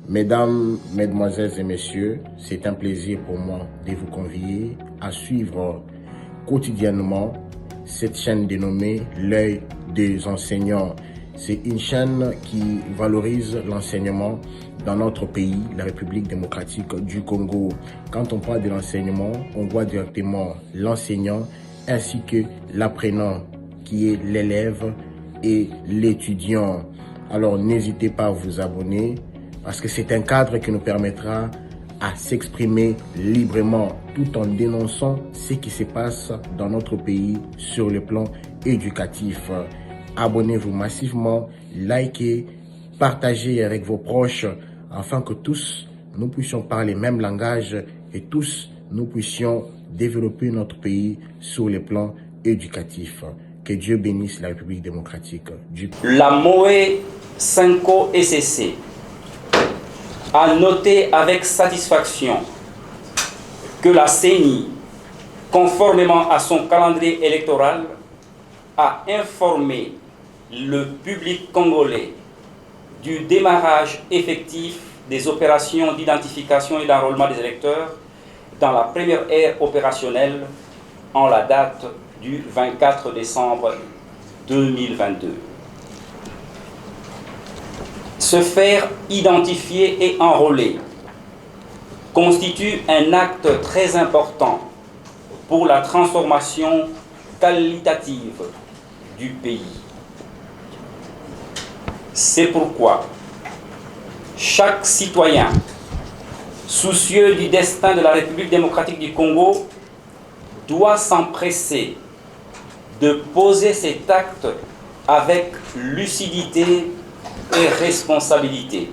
Mesdames, Mesdemoiselles et Messieurs, c'est un plaisir pour moi de vous convier à suivre quotidiennement cette chaîne dénommée L'œil des enseignants. C'est une chaîne qui valorise l'enseignement dans notre pays, la République démocratique du Congo. Quand on parle de l'enseignement, on voit directement l'enseignant ainsi que l'apprenant qui est l'élève et l'étudiant. Alors n'hésitez pas à vous abonner parce que c'est un cadre qui nous permettra à s'exprimer librement tout en dénonçant ce qui se passe dans notre pays sur le plan éducatif. Abonnez-vous massivement, likez, partagez avec vos proches afin que tous nous puissions parler le même langage et tous nous puissions développer notre pays sur le plan éducatif. Que Dieu bénisse la République démocratique du Congo. La MOE 5O SCC a noté avec satisfaction que la CENI, conformément à son calendrier électoral, a informé le public congolais du démarrage effectif des opérations d'identification et d'enrôlement des électeurs dans la première ère opérationnelle en la date du 24 décembre 2022. Se faire identifier et enrôler constitue un acte très important pour la transformation qualitative du pays. C'est pourquoi chaque citoyen soucieux du destin de la République démocratique du Congo doit s'empresser de poser cet acte avec lucidité et responsabilité.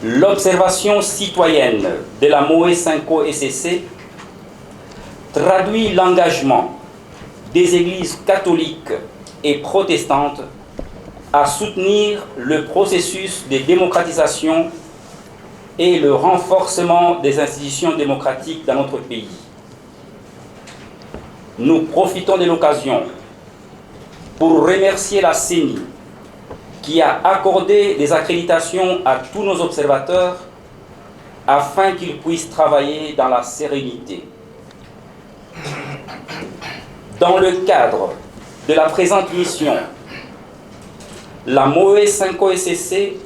L'observation citoyenne de la MOE 5O SCC traduit l'engagement des églises catholiques et protestantes à soutenir le processus de démocratisation et le renforcement des institutions démocratiques dans notre pays. Nous profitons de l'occasion pour remercier la CENI qui a accordé des accréditations à tous nos observateurs afin qu'ils puissent travailler dans la sérénité. Dans le cadre de la présente mission, la MOE 5O SCC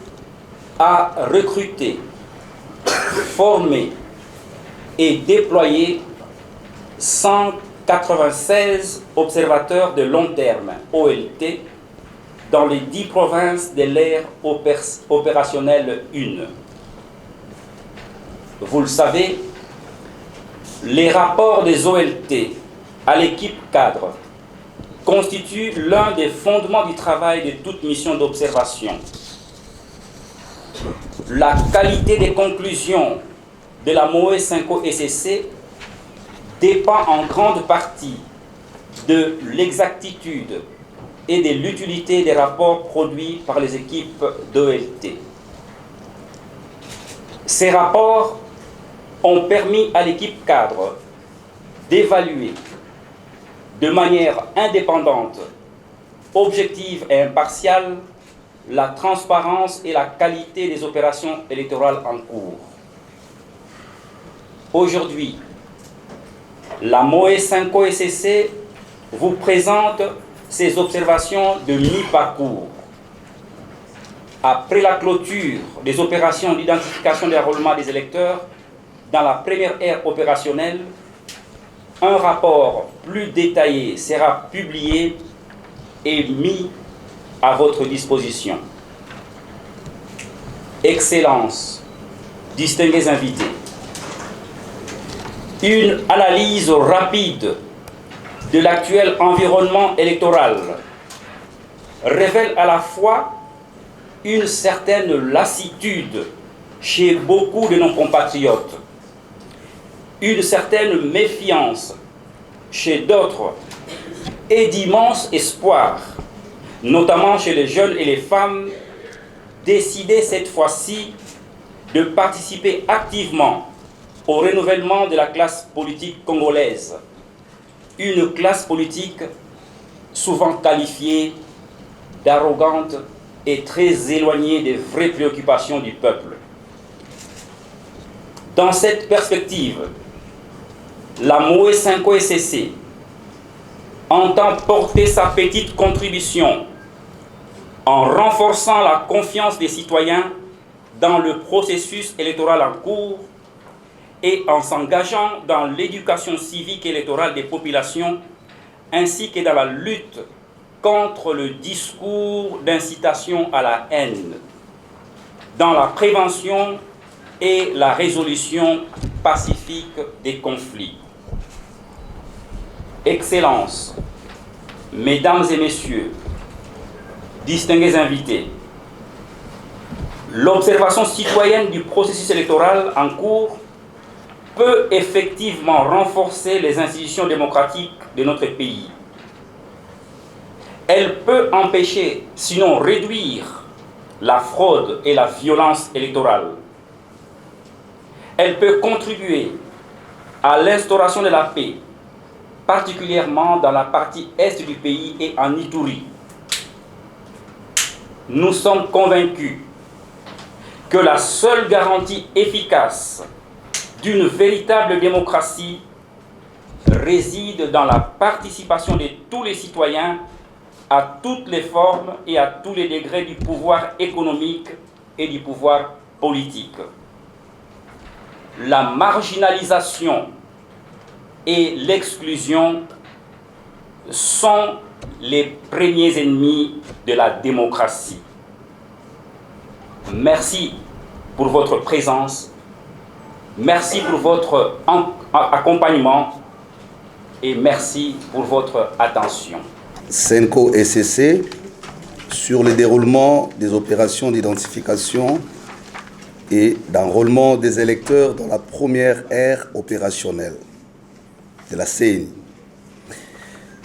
a recruté, formé et déployé 196 observateurs de long terme, OLT, dans les 10 provinces de l'ère opérationnelle 1. Vous le savez, les rapports des OLT à l'équipe cadre constituent l'un des fondements du travail de toute mission d'observation. La qualité des conclusions de la MOE 5O SCC dépend en grande partie de l'exactitude et de l'utilité des rapports produits par les équipes d'OLT. Ces rapports ont permis à l'équipe cadre d'évaluer de manière indépendante, objective et impartiale la transparence et la qualité des opérations électorales en cours. Aujourd'hui, la MOE 5O SCC vous présente ces observations de mi-parcours. Après la clôture des opérations d'identification et d'enrôlement des électeurs dans la première ère opérationnelle, un rapport plus détaillé sera publié et mis à votre disposition. Excellences, distingués invités, une analyse rapide de l'actuel environnement électoral révèle à la fois une certaine lassitude chez beaucoup de nos compatriotes, une certaine méfiance chez d'autres et d'immenses espoirs, notamment chez les jeunes et les femmes, décidés cette fois-ci de participer activement au renouvellement de la classe politique congolaise, une classe politique souvent qualifiée d'arrogante est très éloignée des vraies préoccupations du peuple. Dans cette perspective, la MOE 5 SCC entend porter sa petite contribution en renforçant la confiance des citoyens dans le processus électoral en cours et en s'engageant dans l'éducation civique et électorale des populations ainsi que dans la lutte contre le discours d'incitation à la haine, dans la prévention et la résolution pacifique des conflits. Excellences, Mesdames et Messieurs, distingués invités, l'observation citoyenne du processus électoral en cours peut effectivement renforcer les institutions démocratiques de notre pays. Elle peut empêcher, sinon réduire, la fraude et la violence électorale. Elle peut contribuer à l'instauration de la paix, particulièrement dans la partie est du pays et en Ituri. Nous sommes convaincus que la seule garantie efficace d'une véritable démocratie réside dans la participation de tous les citoyens à toutes les formes et à tous les degrés du pouvoir économique et du pouvoir politique. La marginalisation et l'exclusion sont les premiers ennemis de la démocratie. Merci pour votre présence, merci pour votre accompagnement et merci pour votre attention. 5 SCC sur le déroulement des opérations d'identification et d'enrôlement des électeurs dans la première ère opérationnelle de la CENI.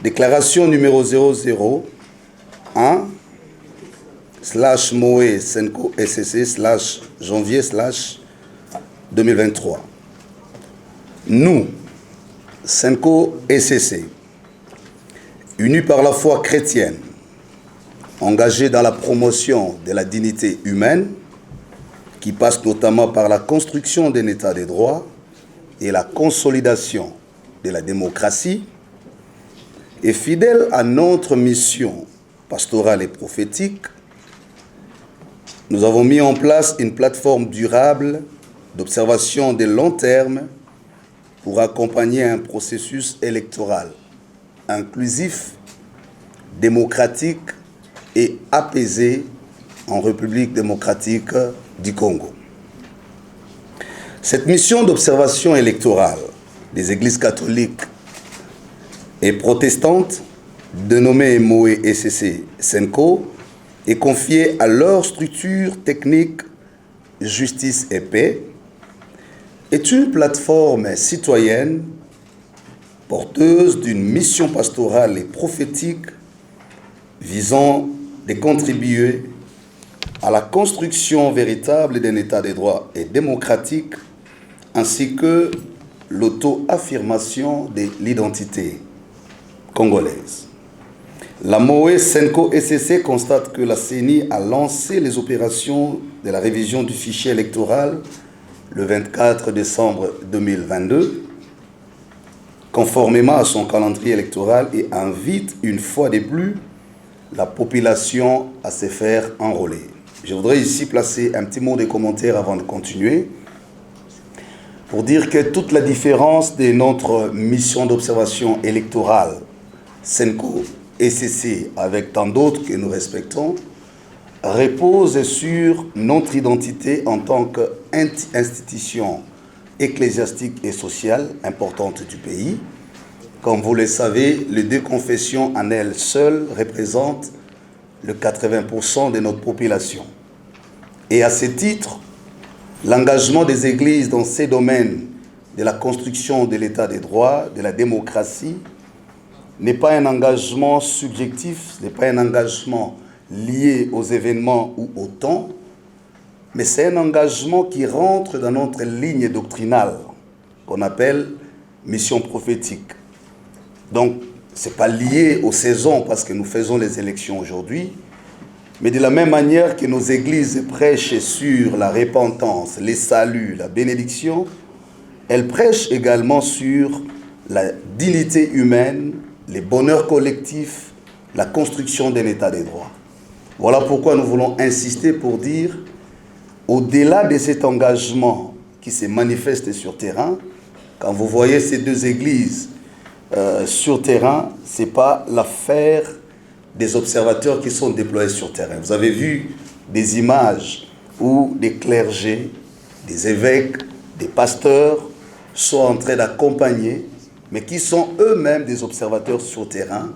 Déclaration numéro 001/MOE 5 SCC /janvier/2023. Nous, 5 SCC, unis par la foi chrétienne, engagés dans la promotion de la dignité humaine, qui passe notamment par la construction d'un état de droit et la consolidation de la démocratie, et fidèles à notre mission pastorale et prophétique, nous avons mis en place une plateforme durable d'observation de long terme pour accompagner un processus électoral inclusif, démocratique et apaisé en République démocratique du Congo. Cette mission d'observation électorale des églises catholiques et protestantes, dénommée MOE SCC Senko, est confiée à leur structure technique Justice et Paix, est une plateforme citoyenne porteuse d'une mission pastorale et prophétique visant à contribuer à la construction véritable d'un état de droit et démocratique, ainsi que l'auto-affirmation de l'identité congolaise. La MOE 5 SCC constate que la CENI a lancé les opérations de la révision du fichier électoral le 24 décembre 2022, conformément à son calendrier électoral, et invite une fois de plus la population à se faire enrôler. Je voudrais ici placer un petit mot de commentaire avant de continuer, pour dire que toute la différence de notre mission d'observation électorale, Senko SCC, avec tant d'autres que nous respectons, repose sur notre identité en tant qu'institution ecclésiastique et sociale importante du pays. Comme vous le savez, les deux confessions en elles seules représentent le 80% de notre population. Et à ce titre, l'engagement des églises dans ces domaines de la construction de l'état des droits, de la démocratie, n'est pas un engagement subjectif, n'est pas un engagement lié aux événements ou au temps, mais c'est un engagement qui rentre dans notre ligne doctrinale, qu'on appelle mission prophétique. Donc, ce n'est pas lié aux saisons parce que nous faisons les élections aujourd'hui, Mais de la même manière que nos églises prêchent sur la repentance, les saluts, la bénédiction, elles prêchent également sur la dignité humaine, les bonheurs collectifs, la construction d'un état de droit. Voilà pourquoi nous voulons insister pour dire, au-delà de cet engagement qui se manifeste sur terrain, quand vous voyez ces deux églises sur terrain, ce n'est pas l'affaire des observateurs qui sont déployés sur terrain. Vous avez vu des images où des clergés, des évêques, des pasteurs sont en train d'accompagner, mais qui sont eux-mêmes des observateurs sur terrain.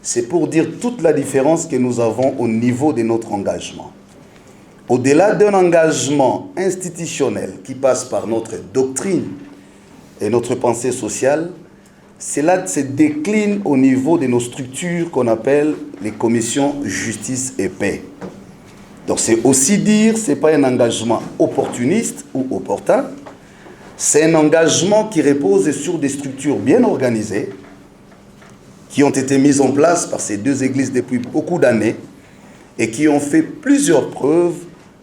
C'est pour dire toute la différence que nous avons au niveau de notre engagement. Au-delà d'un engagement institutionnel qui passe par notre doctrine et notre pensée sociale, cela se décline au niveau de nos structures qu'on appelle les commissions justice et paix. Donc c'est aussi dire, ce n'est pas un engagement opportuniste ou opportun, c'est un engagement qui repose sur des structures bien organisées, qui ont été mises en place par ces deux églises depuis beaucoup d'années et qui ont fait plusieurs preuves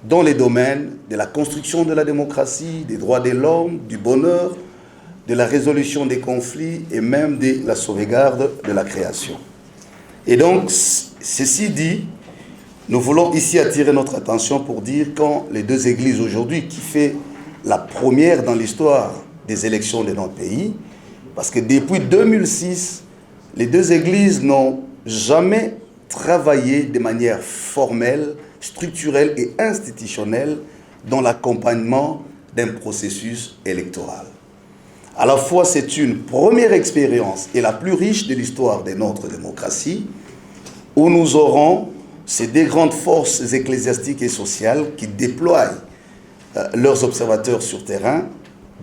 dans les domaines de la construction de la démocratie, des droits de l'homme, du bonheur, de la résolution des conflits et même de la sauvegarde de la création. Et donc, ceci dit, nous voulons ici attirer notre attention pour dire quand les deux églises aujourd'hui, qui fait la première dans l'histoire des élections de notre pays, parce que depuis 2006, les deux églises n'ont jamais travaillé de manière formelle, structurelle et institutionnelle dans l'accompagnement d'un processus électoral. À la fois, c'est une première expérience et la plus riche de l'histoire de notre démocratie, où nous aurons ces deux grandes forces ecclésiastiques et sociales qui déploient leurs observateurs sur terrain,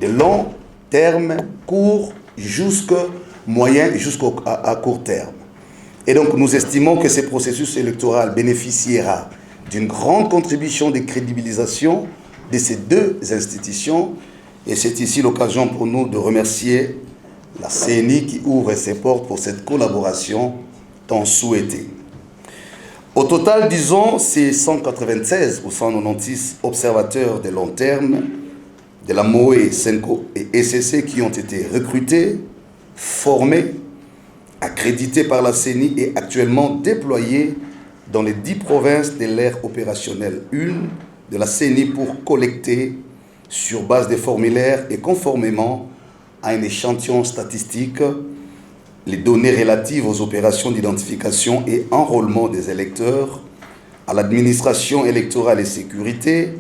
de long terme, court, jusqu'à moyen, jusqu'à court terme. Et donc, nous estimons que ce processus électoral bénéficiera d'une grande contribution de crédibilisation de ces deux institutions. Et c'est ici l'occasion pour nous de remercier la CNI qui ouvre ses portes pour cette collaboration tant souhaitée. Au total, disons, c'est 196 ou 196 observateurs de long terme de la MOE, SENCO et SCC qui ont été recrutés, formés, accrédités par la CNI et actuellement déployés dans les 10 provinces de l'ère opérationnelle 1 de la CNI pour collecter sur base des formulaires et conformément à un échantillon statistique les données relatives aux opérations d'identification et enrôlement des électeurs, à l'administration électorale et sécurité,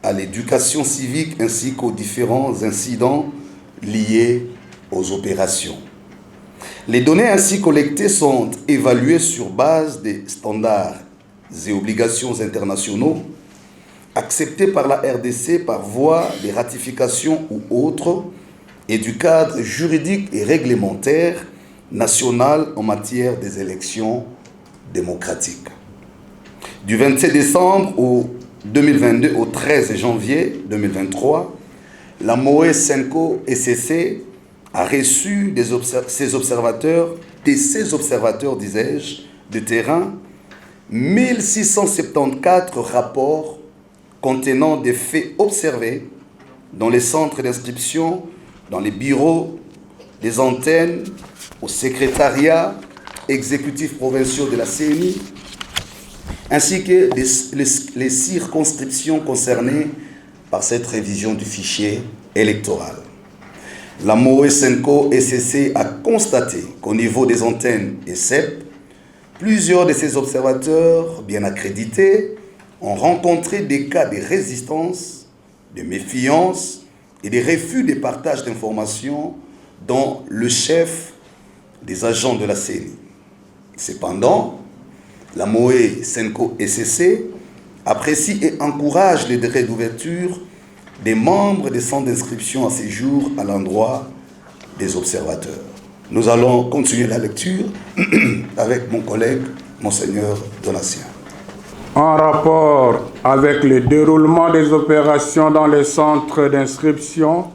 à l'éducation civique ainsi qu'aux différents incidents liés aux opérations. Les données ainsi collectées sont évaluées sur base des standards et obligations internationaux acceptés par la RDC par voie de ratification ou autre et du cadre juridique et réglementaire national en matière des élections démocratiques. Du 27 décembre 2022 au 13 janvier 2023, la MOE SENCO SCC a reçu de ces observateurs, disais-je, de terrain, 1674 rapports contenant des faits observés dans les centres d'inscription, dans les bureaux, les antennes, au secrétariat exécutif provinciaux de la CNI, ainsi que les circonscriptions concernées par cette révision du fichier électoral. La MOE SENCO SCC a constaté qu'au niveau des antennes et CEP, plusieurs de ces observateurs bien accrédités ont rencontré des cas de résistance, de méfiance et de refus de partage d'informations dont le chef des agents de la CNI. Cependant, la MOE SENCO SCC apprécie et encourage les décrets d'ouverture des membres des centres d'inscription à séjour à l'endroit des observateurs. Nous allons continuer la lecture avec mon collègue, Monseigneur Donatien. En rapport avec le déroulement des opérations dans les centres d'inscription,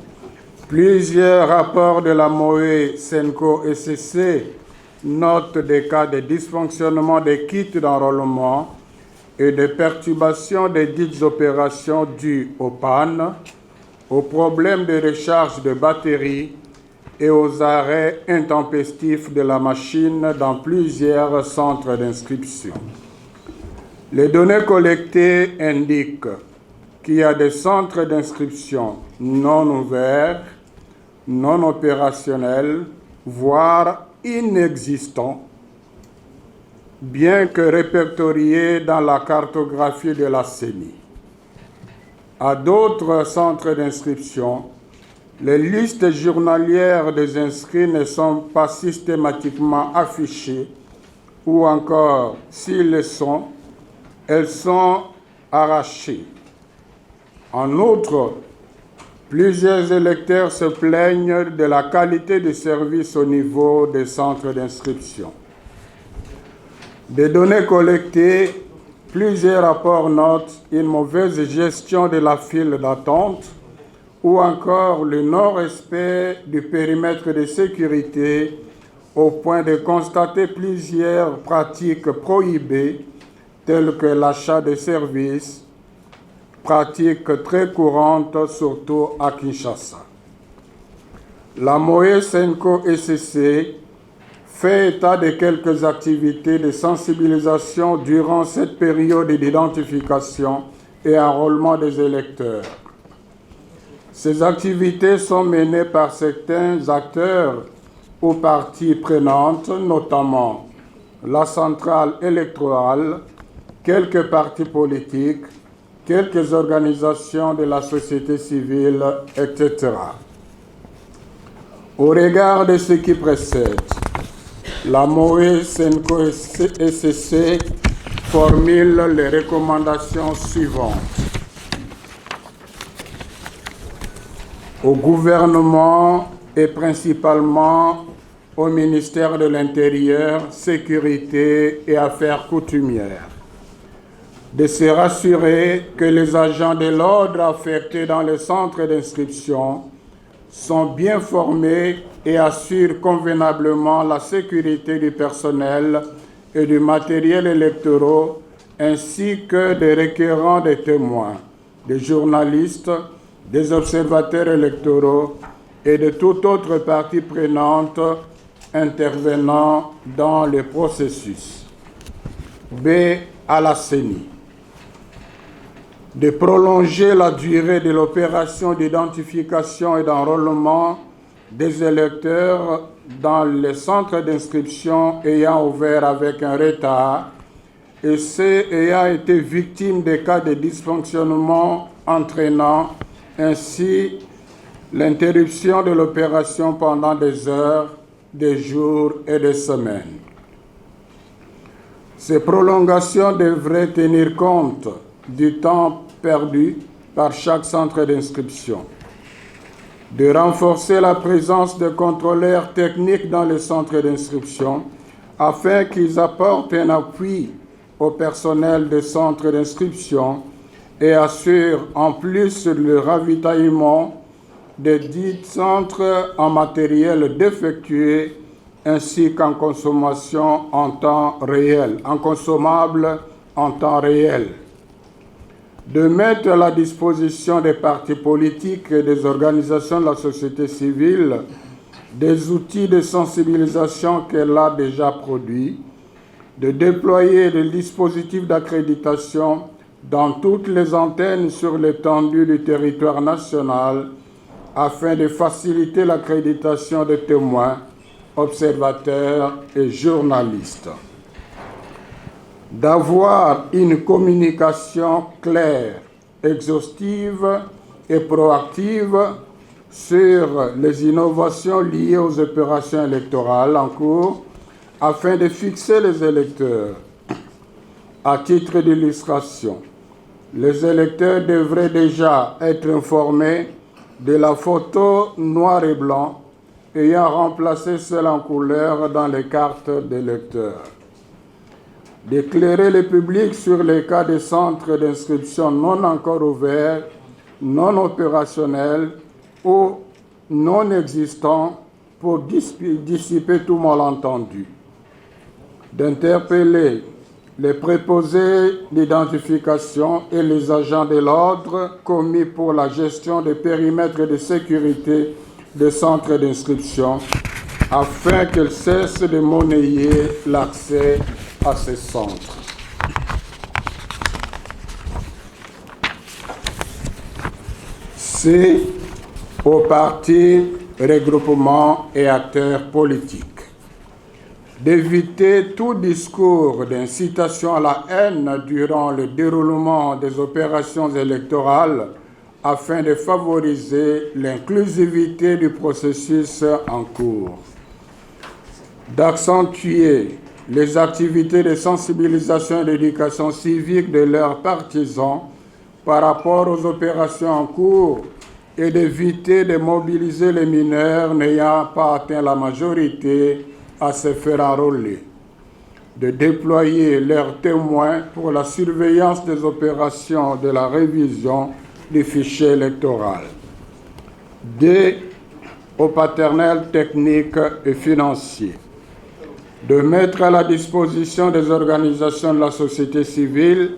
plusieurs rapports de la MOE SENCO SCC notent des cas de dysfonctionnement des kits d'enrôlement et de perturbation des dites opérations dues aux pannes, aux problèmes de recharge de batterie et aux arrêts intempestifs de la machine dans plusieurs centres d'inscription. Les données collectées indiquent qu'il y a des centres d'inscription non ouverts, non opérationnels, voire inexistants, bien que répertoriés dans la cartographie de la CENI. À d'autres centres d'inscription, les listes journalières des inscrits ne sont pas systématiquement affichées, ou encore, s'ils le sont, elles sont arrachées. En outre, plusieurs électeurs se plaignent de la qualité du service au niveau des centres d'inscription. Des données collectées, plusieurs rapports notent une mauvaise gestion de la file d'attente ou encore le non-respect du périmètre de sécurité au point de constater plusieurs pratiques prohibées telles que l'achat de services, pratique très courante surtout à Kinshasa. La MOE SENCO SCC fait état de quelques activités de sensibilisation durant cette période d'identification et enrôlement des électeurs. Ces activités sont menées par certains acteurs ou parties prenantes, notamment la centrale électorale, quelques partis politiques, quelques organisations de la société civile, etc. Au regard de ce qui précède, la MOE SENCO SCC formule les recommandations suivantes. Au gouvernement et principalement au ministère de l'Intérieur, Sécurité et Affaires coutumières, de se rassurer que les agents de l'ordre affectés dans les centres d'inscription sont bien formés et assurent convenablement la sécurité du personnel et du matériel électoral, ainsi que des requérants des témoins, des journalistes, des observateurs électoraux et de toute autre partie prenante intervenant dans le processus. B. À la CENI, de prolonger la durée de l'opération d'identification et d'enrôlement des électeurs dans les centres d'inscription ayant ouvert avec un retard et ceux ayant été victimes de cas de dysfonctionnement entraînant ainsi l'interruption de l'opération pendant des heures, des jours et des semaines. Ces prolongations devraient tenir compte du temps perdu par chaque centre d'inscription, de renforcer la présence de contrôleurs techniques dans les centres d'inscription afin qu'ils apportent un appui au personnel des centres d'inscription et assurent en plus le ravitaillement des dits centres en matériel défectueux ainsi qu'en consommation en temps réel, en consommable en temps réel. De mettre à la disposition des partis politiques et des organisations de la société civile des outils de sensibilisation qu'elle a déjà produits, de déployer des dispositifs d'accréditation dans toutes les antennes sur l'étendue du territoire national afin de faciliter l'accréditation des témoins, observateurs et journalistes. D'avoir une communication claire, exhaustive et proactive sur les innovations liées aux opérations électorales en cours afin de fixer les électeurs. À titre d'illustration, les électeurs devraient déjà être informés de la photo noir et blanc ayant remplacé celle en couleur dans les cartes d'électeurs. D'éclairer le public sur les cas de centres d'inscription non encore ouverts, non opérationnels ou non existants pour dissiper tout malentendu. D'interpeller les préposés d'identification et les agents de l'ordre commis pour la gestion des périmètres de sécurité des centres d'inscription afin qu'ils cessent de monnayer l'accès à ces centres. C. Aux partis, regroupements et acteurs politiques d'éviter tout discours d'incitation à la haine durant le déroulement des opérations électorales afin de favoriser l'inclusivité du processus en cours, d'accentuer les activités de sensibilisation et d'éducation civique de leurs partisans par rapport aux opérations en cours et d'éviter de mobiliser les mineurs n'ayant pas atteint la majorité à se faire enrôler, de déployer leurs témoins pour la surveillance des opérations de la révision du fichier électoral. D. Au personnel technique et financier, de mettre à la disposition des organisations de la société civile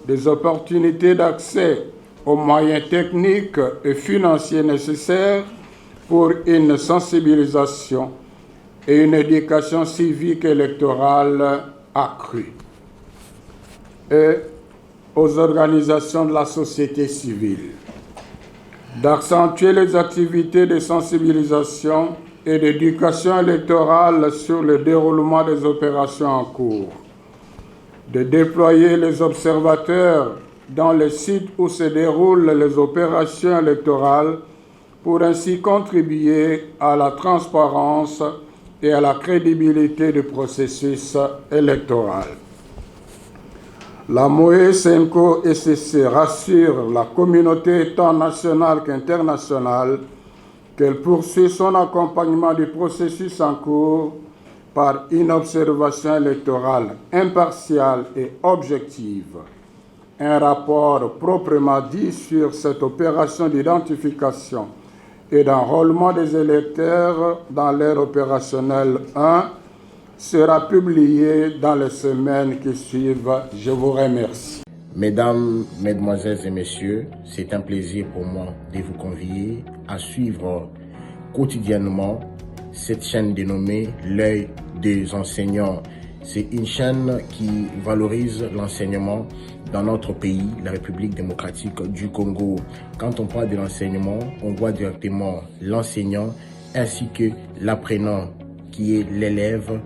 des opportunités d'accès aux moyens techniques et financiers nécessaires pour une sensibilisation et une éducation civique électorale accrue. Et aux organisations de la société civile d'accentuer les activités de sensibilisation et d'éducation électorale sur le déroulement des opérations en cours, de déployer les observateurs dans les sites où se déroulent les opérations électorales pour ainsi contribuer à la transparence et à la crédibilité du processus électoral. La MOE Senko SCC rassure la communauté tant nationale qu'internationale qu'elle poursuit son accompagnement du processus en cours par une observation électorale impartiale et objective. Un rapport proprement dit sur cette opération d'identification et d'enrôlement des électeurs dans l'ère opérationnelle 1 sera publié dans les semaines qui suivent. Je vous remercie. Mesdames, Mesdemoiselles et Messieurs, c'est un plaisir pour moi de vous convier à suivre quotidiennement cette chaîne dénommée L'œil des enseignants. C'est une chaîne qui valorise l'enseignement dans notre pays, la République démocratique du Congo. Quand on parle de l'enseignement, on voit directement l'enseignant ainsi que l'apprenant qui est l'élève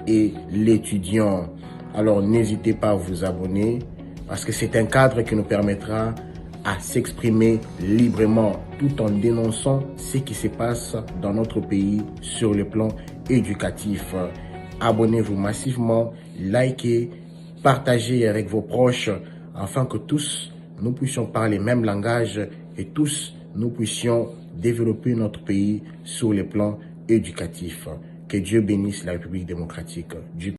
et l'étudiant. Alors n'hésitez pas à vous abonner parce que c'est un cadre qui nous permettra à s'exprimer librement tout en dénonçant ce qui se passe dans notre pays sur le plan éducatif. Abonnez-vous massivement, likez, partagez avec vos proches afin que tous nous puissions parler le même langage et tous nous puissions développer notre pays sur le plan éducatif. Que Dieu bénisse la République démocratique du